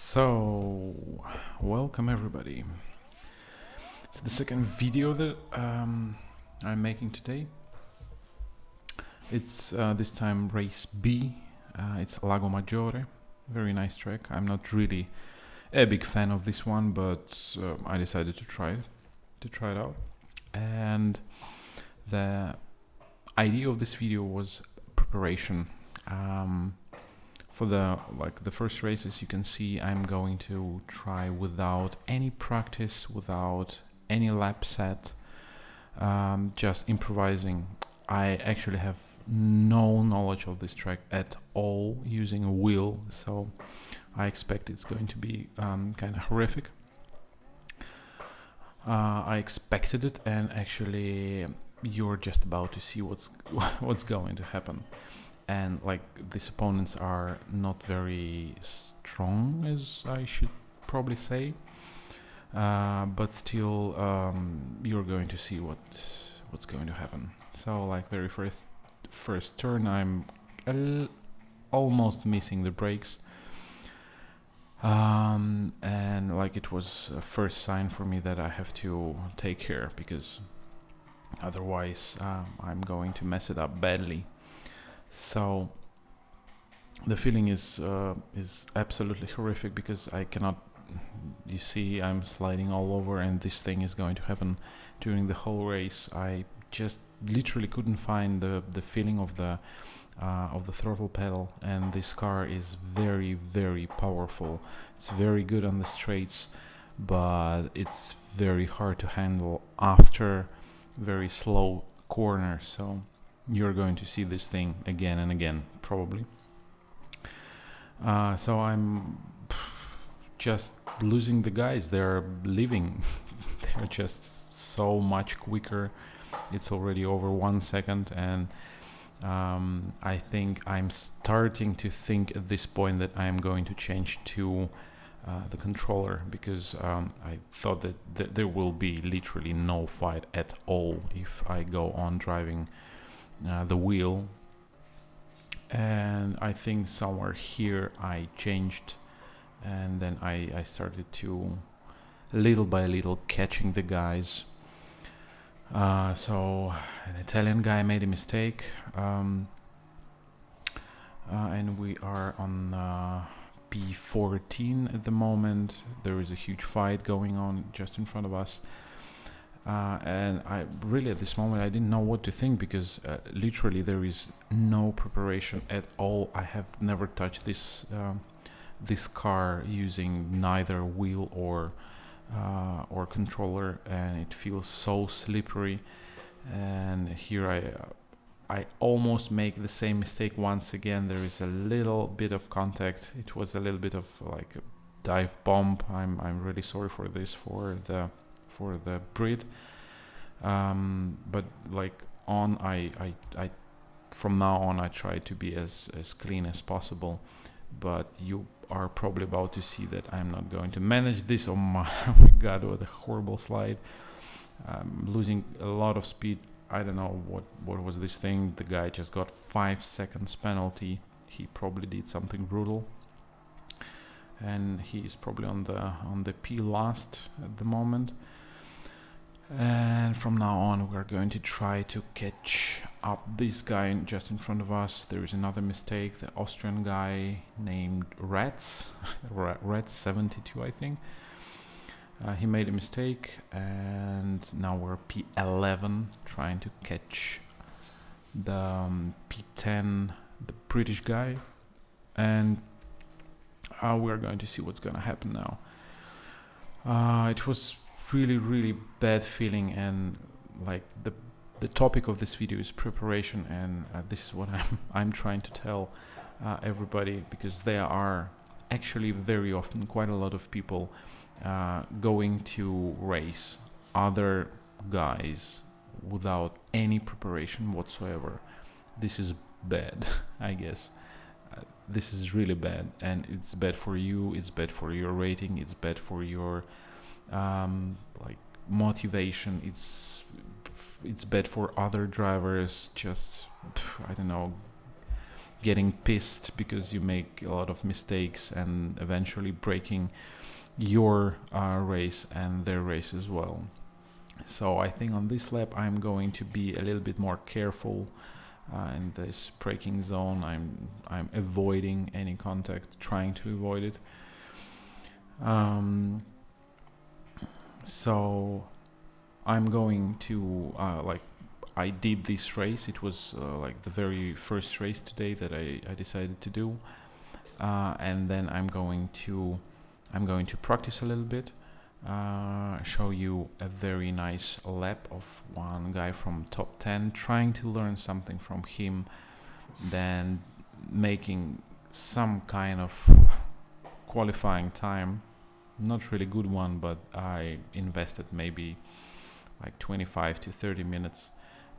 So, welcome everybody to the second video that I'm making today. It's this time race B. It's Lago Maggiore, very nice track. I'm not really a big fan of this one, but I decided to try it out. And the idea of this video was preparation. For the first races, you can see I'm going to try without any practice, without any lap set, just improvising. I actually have no knowledge of this track at all using a wheel, so I expect it's going to be kind of horrific. I expected it, and actually you're just about to see what's going to happen. And these opponents are not very strong, as I should probably say, but still you're going to see what's going to happen. So very first turn, I'm almost missing the brakes, and it was a first sign for me that I have to take care, because otherwise I'm going to mess it up badly. So the feeling is absolutely horrific, because I cannot. You see, I'm sliding all over, and this thing is going to happen during the whole race. I just literally couldn't find the feeling of the throttle pedal, and this car is very, very powerful. It's very good on the straights, but it's very hard to handle after very slow corners. So you're going to see this thing again and again, probably. So I'm just losing the guys. They're leaving. They're just so much quicker. It's already over 1 second, and I think I'm starting to think at this point that I'm going to change to the controller, because I thought that there will be literally no fight at all if I go on driving the wheel. And I think somewhere here I changed, and then I started to little by little catching the guys. So an Italian guy made a mistake, and we are on P14 at the moment. There is a huge fight going on just in front of us. And I really, at this moment, I didn't know what to think, because literally there is no preparation at all. I have never touched this car using neither wheel or controller, and it feels so slippery. And here I almost make the same mistake once again. There is a little bit of contact. It was a little bit of like a dive bomb. I'm really sorry for this, for the Brit, but I from now on I try to be as clean as possible, but you are probably about to see that I'm not going to manage this. Oh my god, what a horrible slide. I'm losing a lot of speed. I don't know what was this thing. The guy just got 5 seconds penalty. He probably did something brutal, and he is probably on the P last at the moment. And from now on, we're going to try to catch up this guy just in front of us. There is another mistake. The Austrian guy named Rats 72, I think. He made a mistake, and now we're P11, trying to catch the P10, the British guy. And we're going to see what's going to happen now. It was really bad feeling, and the topic of this video is preparation, and this is what I'm trying to tell everybody, because there are actually very often quite a lot of people going to race other guys without any preparation whatsoever. This is bad. I guess this is really bad, and it's bad for you, it's bad for your rating, it's bad for your motivation. It's bad for other drivers. Just I don't know, getting pissed because you make a lot of mistakes and eventually breaking your race and their race as well. So I think on this lap I'm going to be a little bit more careful in this braking zone. I'm avoiding any contact, trying to avoid it. So I'm going to I did this race. It was like the very first race today that I decided to do, and then I'm going to practice a little bit, show you a very nice lap of one guy from top 10, trying to learn something from him, then making some kind of qualifying time. Not really good one, but I invested maybe like 25 to 30 minutes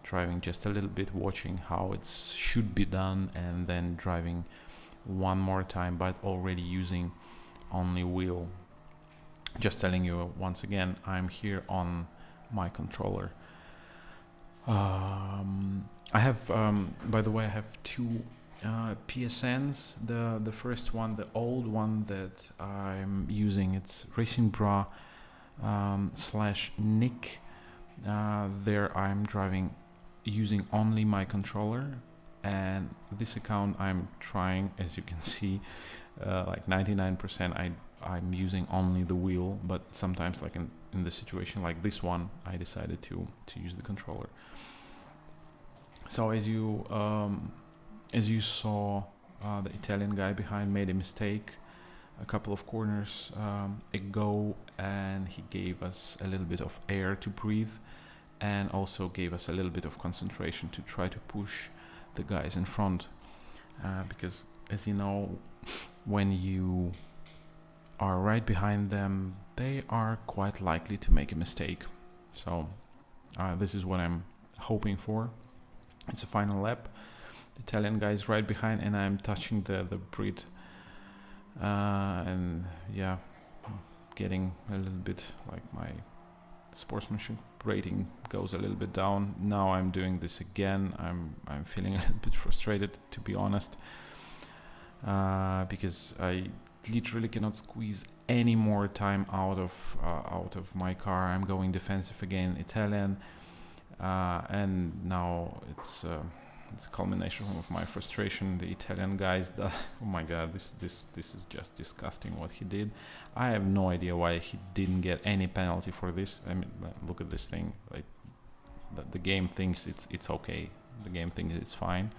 driving just a little bit, watching how it should be done, and then driving one more time, but already using only wheel. Just telling you once again, I'm here on my controller. I have, by the way, I have two PSNs. The first one, the old one that I'm using, it's Racingbrah /Nick. There I'm driving using only my controller, and this account I'm trying, as you can see, like 99% I'm using only the wheel, but sometimes like in the situation like this one I decided to use the controller. So as you saw, the Italian guy behind made a mistake a couple of corners ago, and he gave us a little bit of air to breathe, and also gave us a little bit of concentration to try to push the guys in front, because as you know, when you are right behind them, they are quite likely to make a mistake. So this is what I'm hoping for. It's a final lap. The Italian guy is right behind, and I'm touching the Brit, and yeah, getting a little bit like my sportsmanship rating goes a little bit down. Now I'm doing this again. I'm feeling a little bit frustrated, to be honest, because I literally cannot squeeze any more time out of my car. I'm going defensive again, Italian, and now it's a culmination of my frustration. The Italian guys, oh my god, this is just disgusting what he did. I have no idea why he didn't get any penalty for this. I mean, look at this thing. Like the game thinks it's okay. The game thinks it's fine.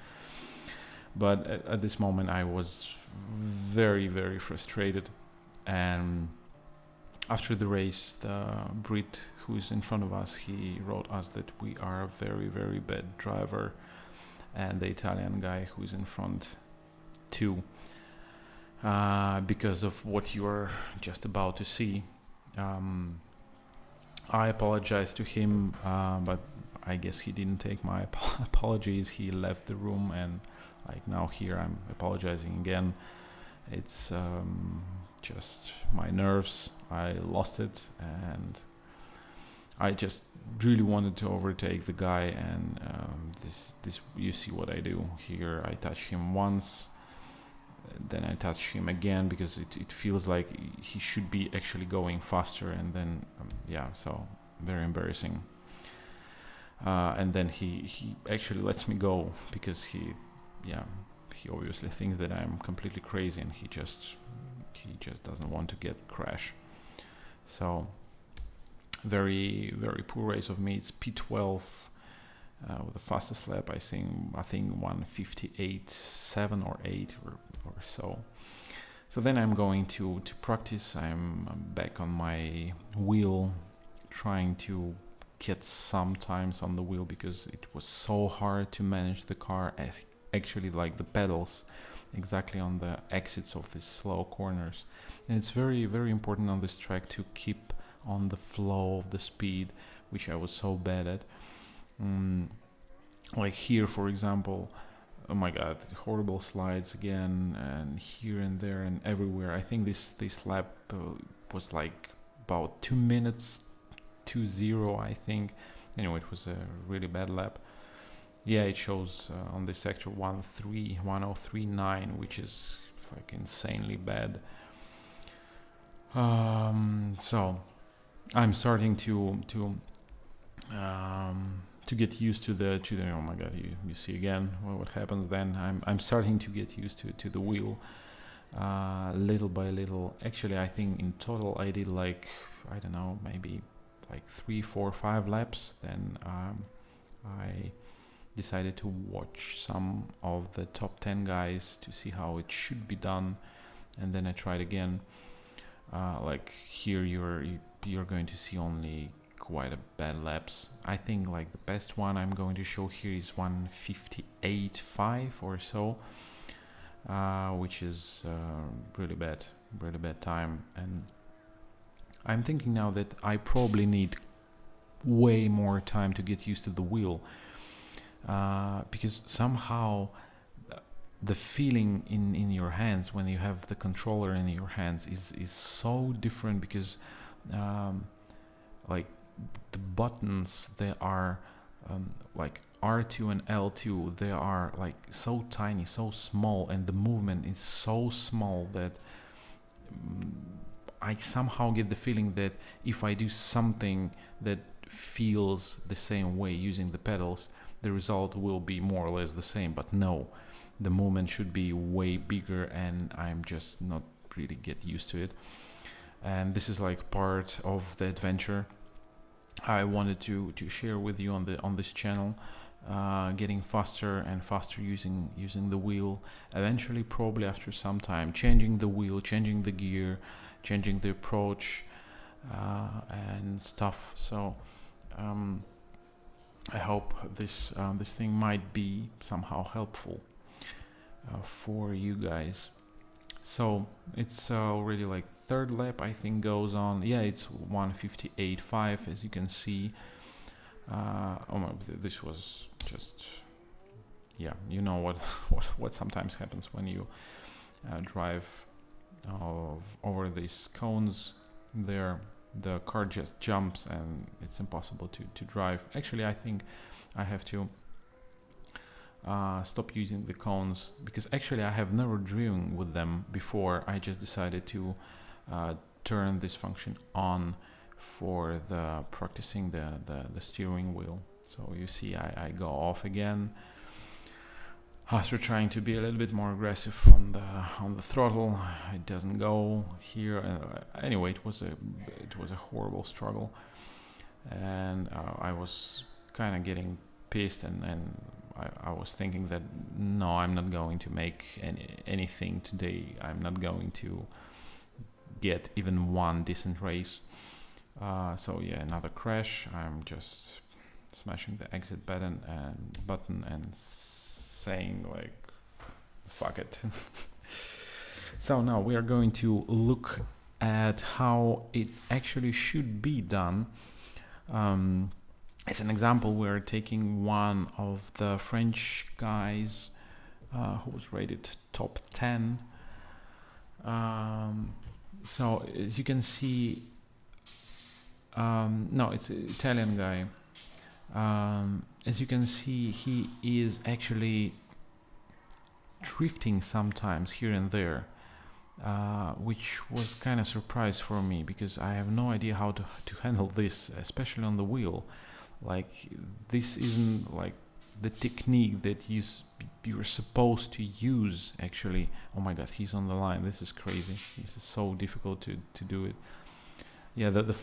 But at this moment, I was very, very frustrated. And after the race, the Brit who is in front of us, he wrote us that we are a very, very bad driver. And the Italian guy who is in front too, because of what you are just about to see. I apologize to him, but I guess he didn't take my apologies. He left the room, and like now here I'm apologizing again. It's just my nerves. I lost it, and I just really wanted to overtake the guy, and this you see what I do here. I touch him once, then I touch him again, because it feels like he should be actually going faster, and then so very embarrassing. And then he actually lets me go, because he obviously thinks that I'm completely crazy, and he just doesn't want to get crash. So very, very poor race of me. It's P12 with the fastest lap. I think 1:58.7 or 8 or so. So then I'm going to practice. I'm back on my wheel, trying to get some times on the wheel, because it was so hard to manage the car. Actually, like the pedals, exactly on the exits of these slow corners. And it's very, very important on this track to keep on the flow of the speed, which I was so bad at. Like here, for example, oh my god, horrible slides again, and here and there and everywhere. I think this lap was like about 2 minutes to 0, I think. Anyway, it was a really bad lap. Yeah, it shows on this sector 1039, which is like insanely bad. So I'm starting to get used to the oh my god, you see again what happens then. I'm starting to get used to the wheel little by little. Actually, I think in total I did like, I don't know, maybe like 3, 4, 5 laps. Then I decided to watch some of the top 10 guys to see how it should be done, and then I tried again. Like here you're going to see only quite a bad laps. I think like the best one I'm going to show here is 1:58.5 or so, which is really bad time. And I'm thinking now that I probably need way more time to get used to the wheel, because somehow the feeling in your hands when you have the controller in your hands is so different, because like the buttons, they are like R2 and L2, they are like so tiny, so small, and the movement is so small that I somehow get the feeling that if I do something that feels the same way using the pedals, the result will be more or less the same. But no, the movement should be way bigger, and I'm just not really get used to it. And this is like part of the adventure I wanted to share with you on this channel. Getting faster and faster using the wheel. Eventually, probably after some time, changing the wheel, changing the gear, changing the approach, and stuff. So I hope this thing might be somehow helpful for you guys. So it's already like third lap, I think, goes on. Yeah, it's 1:58.5, as you can see. This was just, yeah, you know what sometimes happens when you drive over these cones. There, the car just jumps and it's impossible to drive. Actually, I think I have to stop using the cones, because actually I have never driven with them before. I just decided to turn this function on for the practicing the steering wheel. So you see I go off again after trying to be a little bit more aggressive on the throttle. It doesn't go here. Anyway, it was a horrible struggle, and I was kind of getting pissed, and I was thinking that no, I'm not going to make anything today. I'm not going to get even one decent race. So yeah, another crash. I'm just smashing the exit button and saying like, fuck it. So now we are going to look at how it actually should be done. As an example, we're taking one of the French guys who was rated top 10. So as you can see, no, it's an Italian guy. As you can see, he is actually drifting sometimes here and there, which was kind of surprise for me, because I have no idea how to handle this, especially on the wheel. Like, this isn't like the technique that you're supposed to use, actually. Oh my god, he's on the line. This is crazy. This is so difficult to do it. Yeah, the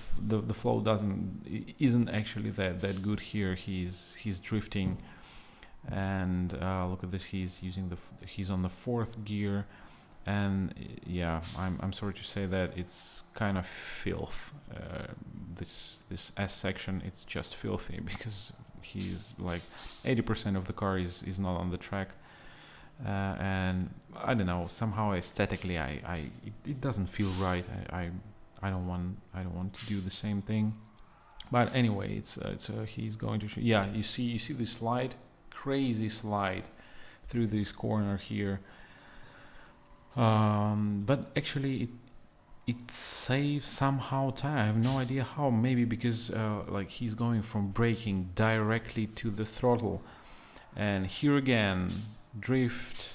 flow isn't actually that good here. He's drifting, and look at this. He's on the fourth gear, and yeah, I'm sorry to say that it's kind of filth. This S section, it's just filthy, because he's like 80% of the car is not on the track, and I don't know, somehow aesthetically it doesn't feel right. I don't want to do the same thing. But anyway, he's going to yeah, you see this slide, crazy slide through this corner here. But actually it saves somehow time. I have no idea how. Maybe because like he's going from braking directly to the throttle, And here again, drift,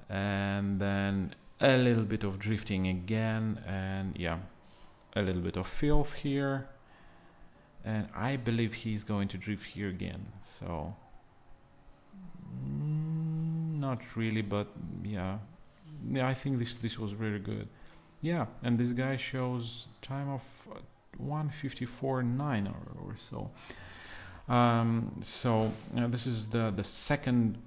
and then a little bit of drifting again, and yeah, a little bit of filth here, and I believe he's going to drift here again, so not really, but yeah, I think this was very good. Yeah, and this guy shows time of 1:54.9 or so. So this is the second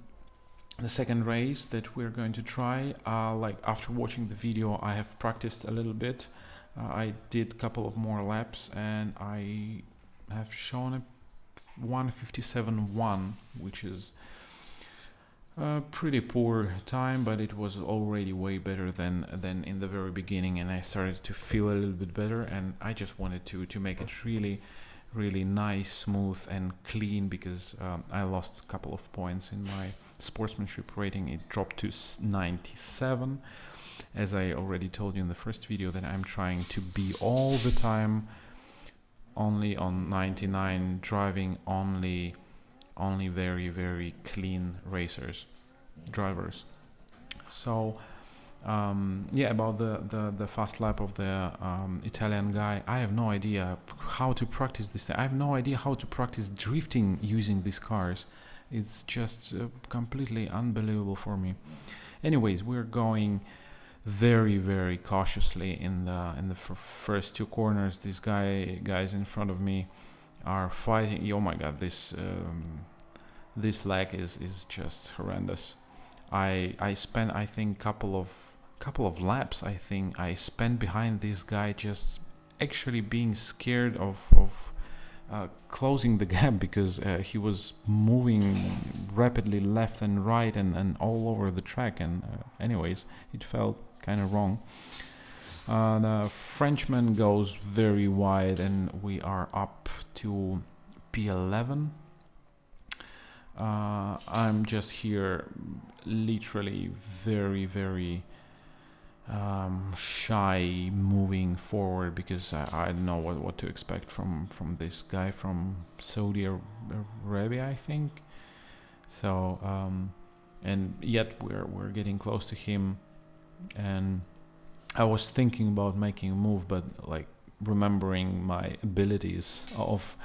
race that we're going to try. Like after watching the video, I have practiced a little bit. I did a couple of more laps, and I have shown a 1:57.1, which is a pretty poor time, but it was already way better than in the very beginning, and I started to feel a little bit better, and I just wanted to make it really nice, smooth and clean, because I lost a couple of points in my sportsmanship rating. It dropped to 97. As I already told you in the first video, that I'm trying to be all the time only on 99, driving only very clean drivers. So yeah, about the fast lap of the Italian guy, I have no idea how to practice this. I have no idea how to practice drifting using these cars. It's just completely unbelievable for me. Anyways, we're going very cautiously in the first two corners. These guys in front of me are fighting. Oh my god, this lag is just horrendous. I spent, I think, couple of laps, I think I spent behind this guy, just actually being scared of closing the gap, because he was moving rapidly left and right and all over the track, and anyways, it felt kind of wrong. The Frenchman goes very wide, and we are up to P11. I'm just here literally very shy moving forward, because I don't know what to expect from this guy from Saudi Arabia, I think. So and yet we're getting close to him, and I was thinking about making a move, but like remembering my abilities of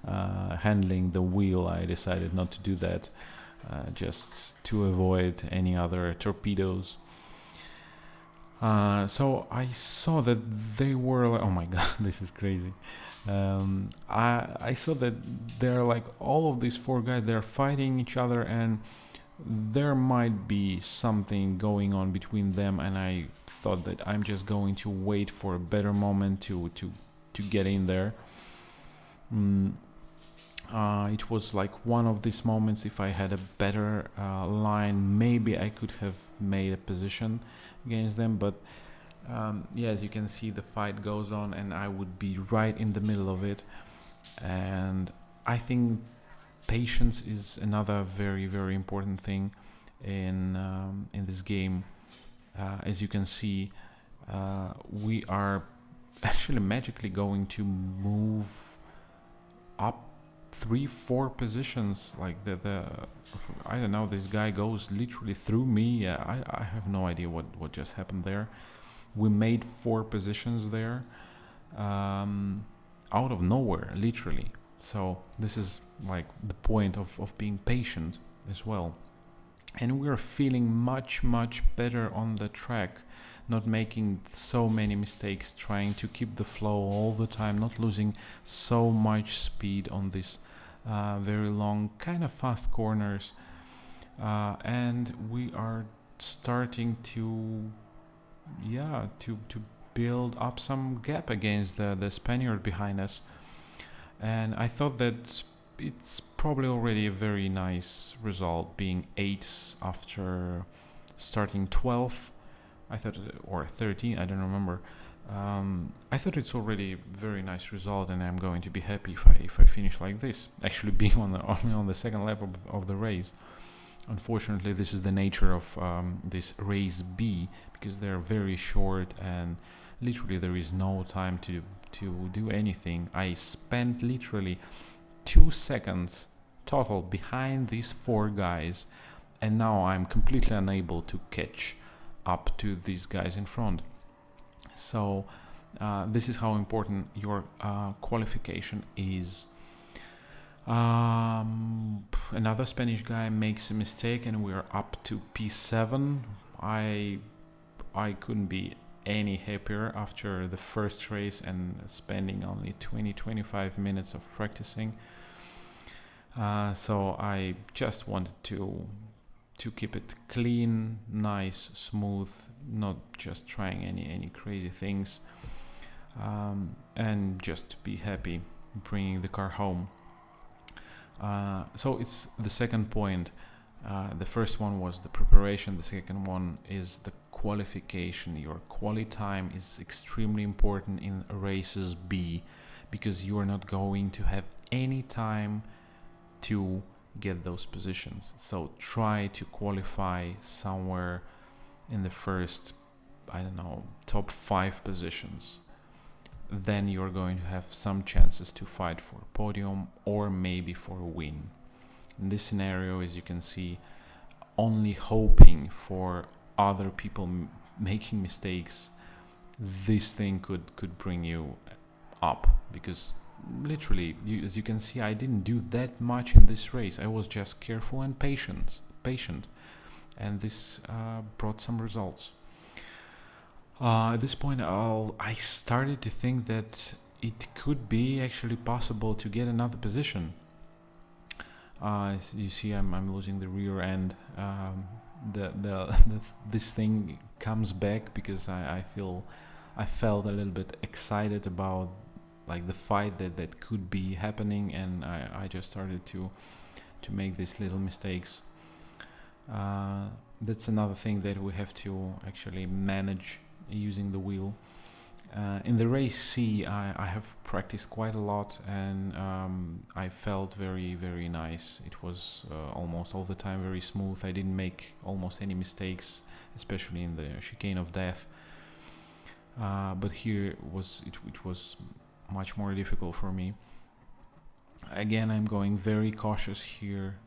handling the wheel, I decided not to do that, just to avoid any other torpedoes. So I saw that they were like, oh my god, this is crazy. I saw that they're like, all of these four guys, they're fighting each other, and there might be something going on between them, and I thought that I'm just going to wait for a better moment to get in there. It was like one of these moments. If I had a better line, maybe I could have made a position against them, but yeah, as you can see, the fight goes on, and I would be right in the middle of it. And I think patience is another very important thing in this game. As you can see, we are actually magically going to move up 3-4 positions. Like the I don't know, this guy goes literally through me. I have no idea what just happened there. We made 4 positions there out of nowhere, literally. So this is like the point of being patient as well. And we're feeling much better on the track, not making so many mistakes, trying to keep the flow all the time, not losing so much speed on this very long, kind of fast corners. And we are starting to build up some gap against the Spaniard behind us. And I thought that it's probably already a very nice result, being 8th after starting 12th. I thought, or 13, I don't remember. I thought it's already a very nice result, and I'm going to be happy if I finish like this. Actually, being on the second lap of the race. Unfortunately, this is the nature of this race B, because they're very short, and literally there is no time to do anything. I spent literally 2 seconds total behind these 4 guys, and now I'm completely unable to catch up to these guys in front. So this is how important your qualification is. Another Spanish guy makes a mistake and we're up to P7. I couldn't be any happier after the first race and spending only 20-25 minutes of practicing. So I just wanted to keep it clean, nice, smooth, not just trying any crazy things, and just be happy bringing the car home. So it's the second point. The first one was the preparation. The second one is the qualification. Your quali time is extremely important in races B, because you are not going to have any time to get those positions. So try to qualify somewhere in the first, top 5 positions. Then you're going to have some chances to fight for a podium or maybe for a win. In this scenario, as you can see, only hoping for other people making mistakes, this thing could bring you up, because literally, as you can see, I didn't do that much in this race. I was just careful and patient, and this brought some results. At this point, I started to think that it could be actually possible to get another position. As you see, I'm losing the rear end. This thing comes back because I felt a little bit excited about like the fight that could be happening, and I just started to make these little mistakes. That's another thing that we have to actually manage using the wheel. In the race C, I have practiced quite a lot, and I felt very, very nice. It was almost all the time very smooth. I didn't make almost any mistakes, especially in the chicane of death. But here it was much more difficult for me. Again, I'm going very cautious here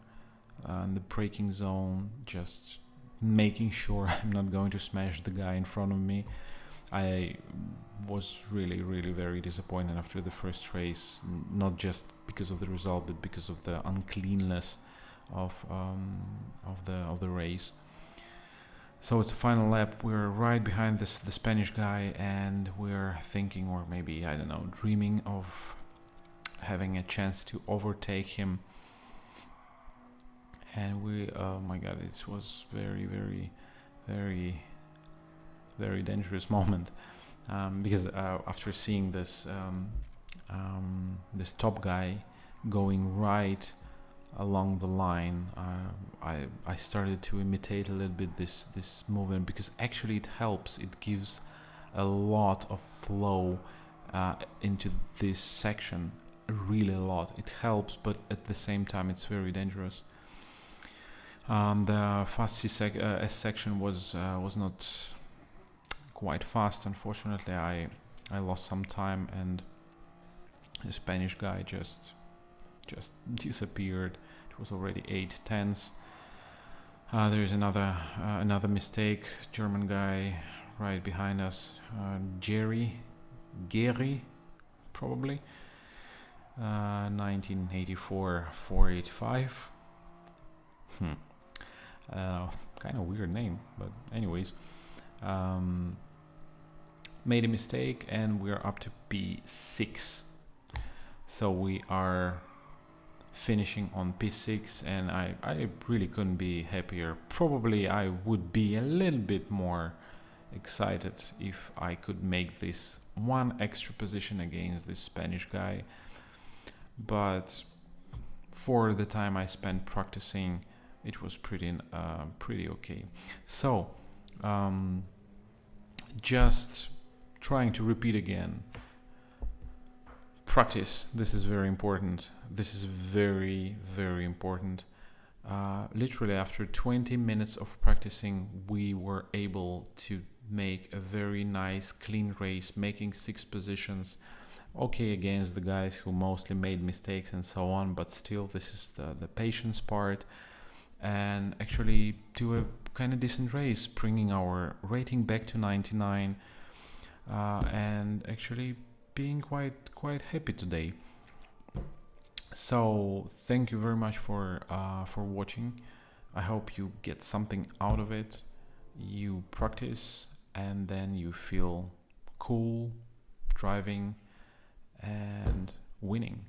in the braking zone, just making sure I'm not going to smash the guy in front of me. I was really, really very disappointed after the first race, not just because of the result, but because of the uncleanness of the race. So it's a final lap. We're right behind the Spanish guy, and we're thinking, or maybe dreaming of having a chance to overtake him. And oh my God, it was very, very, very, very dangerous moment, because after seeing this top guy going right along the line, I started to imitate a little bit this movement, because actually it helps. It gives a lot of flow into this section, really a lot. It helps, but at the same time it's very dangerous. The fast S section was not quite fast. Unfortunately, I lost some time, and the Spanish guy just disappeared. It was already 8/10. There is another mistake. German guy right behind us, Gr.3, probably. 1984 485. Kind of weird name, but anyways, made a mistake, and we're up to P6. So we are finishing on P6, and I really couldn't be happier. Probably I would be a little bit more excited if I could make this one extra position against this Spanish guy, but for the time I spent practicing, it was pretty okay. So just trying to repeat again, practice. This is very important. This is very, very important. Literally after 20 minutes of practicing, we were able to make a very nice clean race, making 6 positions, okay against the guys who mostly made mistakes and so on, but still this is the patience part, and actually do a kind of decent race, bringing our rating back to 99, and actually being quite happy today. So thank you very much for watching. I hope you get something out of it. You practice and then you feel cool driving and winning.